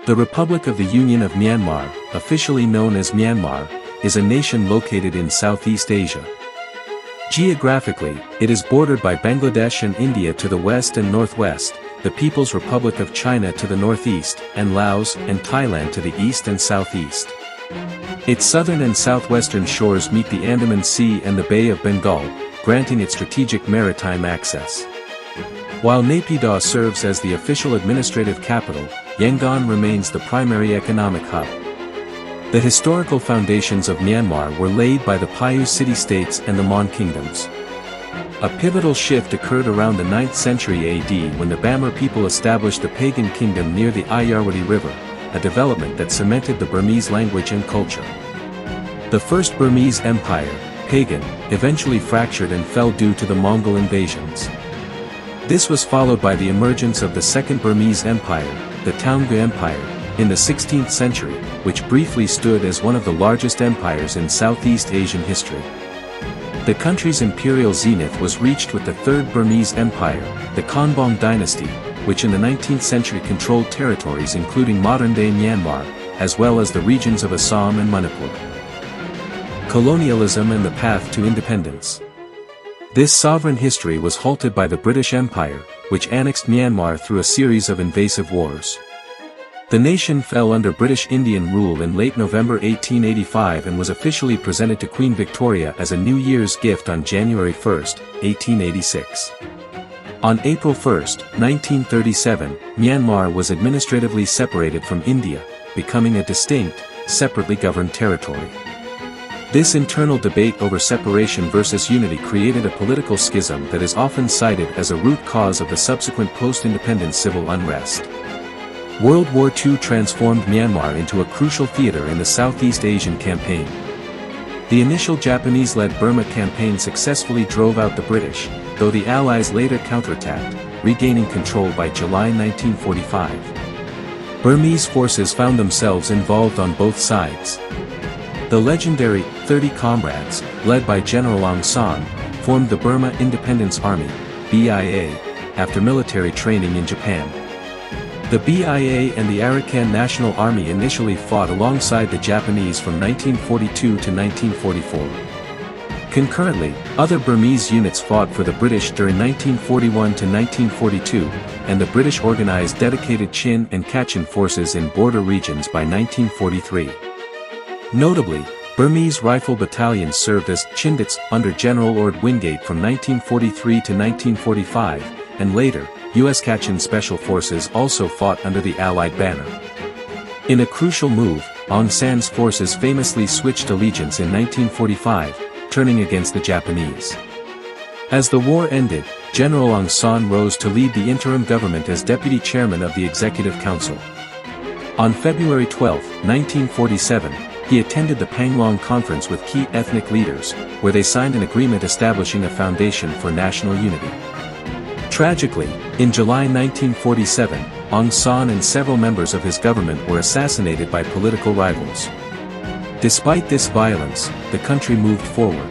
The Republic of the Union of Myanmar, officially known as Myanmar, is a nation located in Southeast Asia. Geographically, it is bordered by Bangladesh and India to the west and northwest, the People's Republic of China to the northeast, and Laos and Thailand to the east and southeast. Its southern and southwestern shores meet the Andaman Sea and the Bay of Bengal, granting it strategic maritime access. While Naypyidaw serves as the official administrative capital, Yangon remains the primary economic hub. The historical foundations of Myanmar were laid by the Paiyu city-states and the Mon kingdoms. A pivotal shift occurred around the 9th century AD when the Bamar people established the pagan kingdom near the Ayeyarwady River, a development that cemented the Burmese language and culture. The First Burmese Empire, pagan, eventually fractured and fell due to the Mongol invasions. This was followed by the emergence of the Second Burmese Empire, the Taungpa Empire, in the 16th century, which briefly stood as one of the largest empires in Southeast Asian history. The country's imperial zenith was reached with the Third Burmese Empire, the Konbaung dynasty, which in the 19th century controlled territories including modern-day Myanmar, as well as the regions of Assam and Manipur. Colonialism and the path to independence. This sovereign history was halted by the British Empire, which annexed Myanmar through a series of invasive wars. The nation fell under British Indian rule in late November 1885 and was officially presented to Queen Victoria as a New Year's gift on January 1, 1886. On April 1, 1937, Myanmar was administratively separated from India, becoming a distinct, separately governed territory. This internal debate over separation versus unity created a political schism that is often cited as a root cause of the subsequent post-independence civil unrest. World War II transformed Myanmar into a crucial theater in the Southeast Asian campaign. The initial Japanese-led Burma campaign successfully drove out the British, though the Allies later counterattacked, regaining control by July 1945. Burmese forces found themselves involved on both sides. The legendary 30 Comrades, led by General Aung San, formed the Burma Independence Army, BIA, after military training in Japan. The BIA and the Arakan National Army initially fought alongside the Japanese from 1942 to 1944. Concurrently, other Burmese units fought for the British during 1941 to 1942, and the British organized dedicated Chin and Kachin forces in border regions by 1943. Notably, Burmese rifle battalions served as Chindits under General Ord Wingate from 1943 to 1945, and later, U.S. Kachin Special Forces also fought under the Allied banner. In a crucial move, Aung San's forces famously switched allegiance in 1945, turning against the Japanese. As the war ended, General Aung San rose to lead the interim government as deputy chairman of the Executive Council. On February 12, 1947, he attended the Panglong Conference with key ethnic leaders, where they signed an agreement establishing a foundation for national unity. Tragically, in July 1947, Aung San and several members of his government were assassinated by political rivals. Despite this violence, the country moved forward.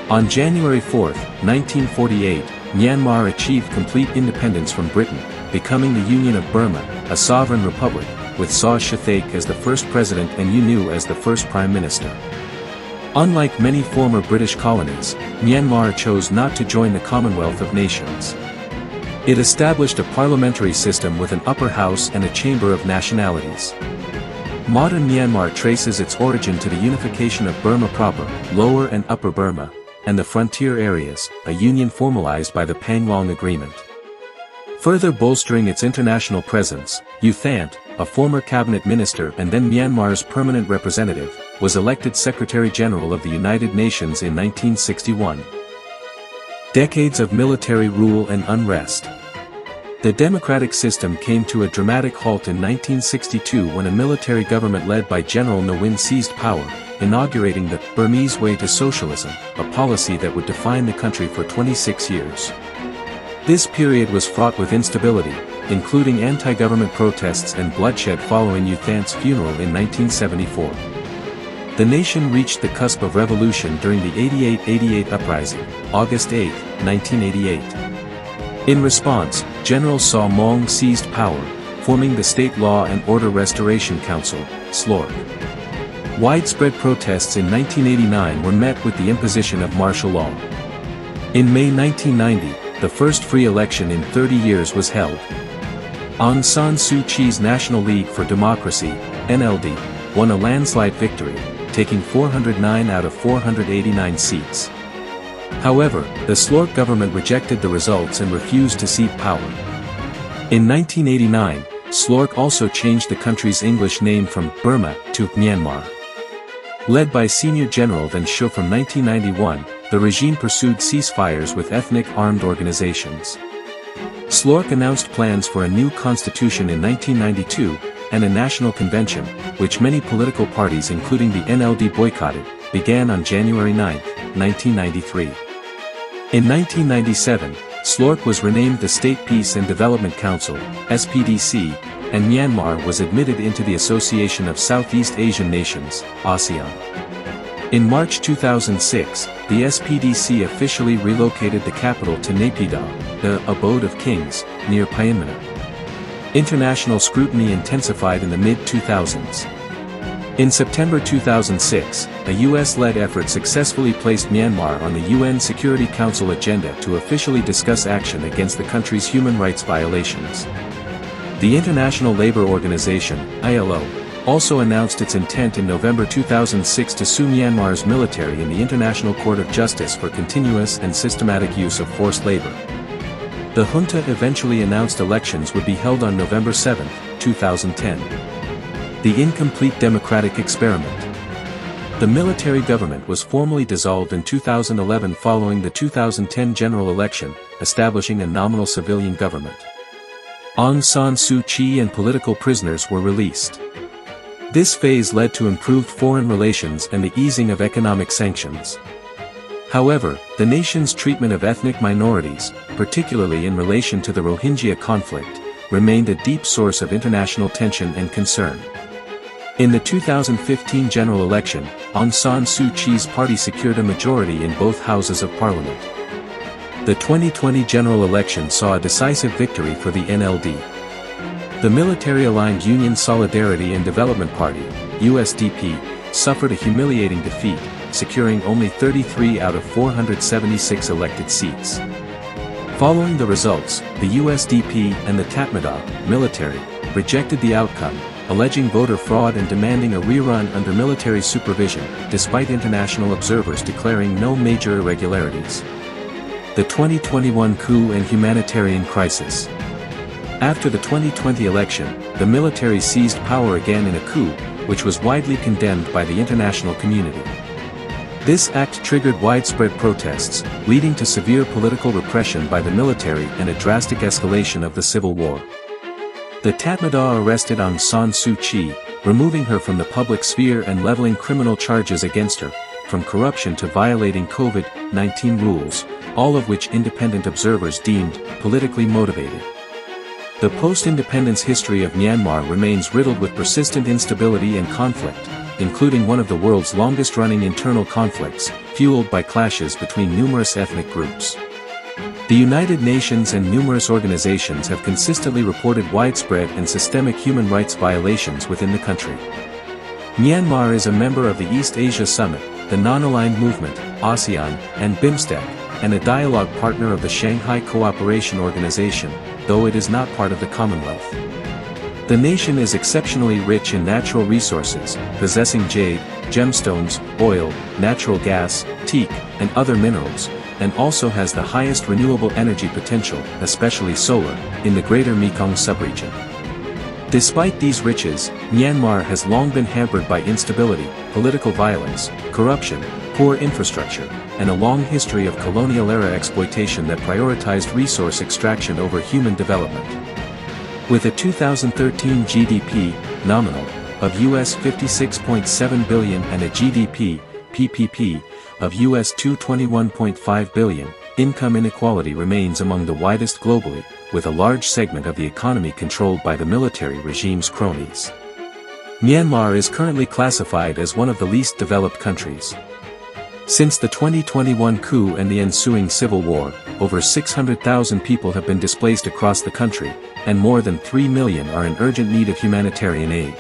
On January 4, 1948, Myanmar achieved complete independence from Britain, becoming the Union of Burma, a sovereign republic, with Saw Shathake as the first president and U Nu as the first prime minister. Unlike many former British colonies, Myanmar chose not to join the Commonwealth of Nations. It established a parliamentary system with an upper house and a chamber of nationalities. Modern Myanmar traces its origin to the unification of Burma proper, Lower and Upper Burma, and the frontier areas, a union formalized by the Panglong Agreement. Further bolstering its international presence, U Thant, a former cabinet minister and then Myanmar's permanent representative, was elected Secretary-General of the United Nations in 1961. Decades of military rule and unrest. The democratic system came to a dramatic halt in 1962 when a military government led by General Ne Win seized power, inaugurating the Burmese way to socialism, a policy that would define the country for 26 years. This period was fraught with instability, including anti-government protests and bloodshed following U Thant's funeral in 1974. The nation reached the cusp of revolution during the 88 uprising, August 8, 1988. In response, General Saw Maung seized power, forming the State Law and Order Restoration Council, SLORC. Widespread protests in 1989 were met with the imposition of martial law. In May 1990, the first free election in 30 years was held. Aung San Suu Kyi's National League for Democracy, NLD, won a landslide victory, taking 409 out of 489 seats. However, the SLORC government rejected the results and refused to cede power. In 1989, SLORC also changed the country's English name from Burma to Myanmar. Led by Senior General Deng Xiu from 1991, the regime pursued ceasefires with ethnic armed organizations. SLORC announced plans for a new constitution in 1992, and a national convention, which many political parties including the NLD boycotted, began on January 9, 1993. In 1997, SLORC was renamed the State Peace and Development Council, SPDC, and Myanmar was admitted into the Association of Southeast Asian Nations, ASEAN. In March 2006, the SPDC officially relocated the capital to Naypyidaw, the abode of kings, near Myanmar. International scrutiny intensified in the mid-2000s. In September 2006, a US-led effort successfully placed Myanmar on the UN Security Council agenda to officially discuss action against the country's human rights violations. The International Labour Organization, ILO, also announced its intent in November 2006 to sue Myanmar's military in the International Court of Justice for continuous and systematic use of forced labor. The junta eventually announced elections would be held on November 7, 2010. The incomplete democratic experiment. The military government was formally dissolved in 2011 following the 2010 general election, establishing a nominal civilian government. Aung San Suu Kyi and political prisoners were released. This phase led to improved foreign relations and the easing of economic sanctions. However, the nation's treatment of ethnic minorities, particularly in relation to the Rohingya conflict, remained a deep source of international tension and concern. In the 2015 general election, Aung San Suu Kyi's party secured a majority in both houses of parliament. The 2020 general election saw a decisive victory for the NLD. The military-aligned Union Solidarity and Development Party, USDP, suffered a humiliating defeat, securing only 33 out of 476 elected seats. Following the results, the USDP and the Tatmadaw military rejected the outcome, alleging voter fraud and demanding a rerun under military supervision, despite international observers declaring no major irregularities. The 2021 coup and humanitarian crisis. After the 2020 election, the military seized power again in a coup, which was widely condemned by the international community. This act triggered widespread protests, leading to severe political repression by the military and a drastic escalation of the civil war. The Tatmadaw arrested Aung San Suu Kyi, removing her from the public sphere and leveling criminal charges against her, from corruption to violating COVID-19 rules, all of which independent observers deemed politically motivated. The post-independence history of Myanmar remains riddled with persistent instability and conflict, including one of the world's longest-running internal conflicts, fueled by clashes between numerous ethnic groups. The United Nations and numerous organizations have consistently reported widespread and systemic human rights violations within the country. Myanmar is a member of the East Asia Summit, the Non-Aligned Movement, ASEAN, and BIMSTEC, and a dialogue partner of the Shanghai Cooperation Organization, though it is not part of the Commonwealth. The nation is exceptionally rich in natural resources, possessing jade, gemstones, oil, natural gas, teak, and other minerals, and also has the highest renewable energy potential, especially solar, in the greater Mekong subregion. Despite these riches, Myanmar has long been hampered by instability, political violence, corruption, poor infrastructure, and a long history of colonial-era exploitation that prioritized resource extraction over human development. With a 2013 GDP, nominal, of US $56.7 billion and a GDP, PPP, of US $221.5 billion, income inequality remains among the widest globally, with a large segment of the economy controlled by the military regime's cronies. Myanmar is currently classified as one of the least developed countries. Since the 2021 coup and the ensuing civil war, over 600,000 people have been displaced across the country, and more than 3 million are in urgent need of humanitarian aid.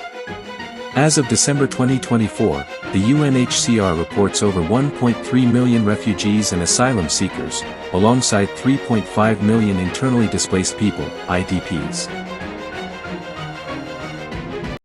As of December 2024, the UNHCR reports over 1.3 million refugees and asylum seekers, alongside 3.5 million internally displaced people, IDPs.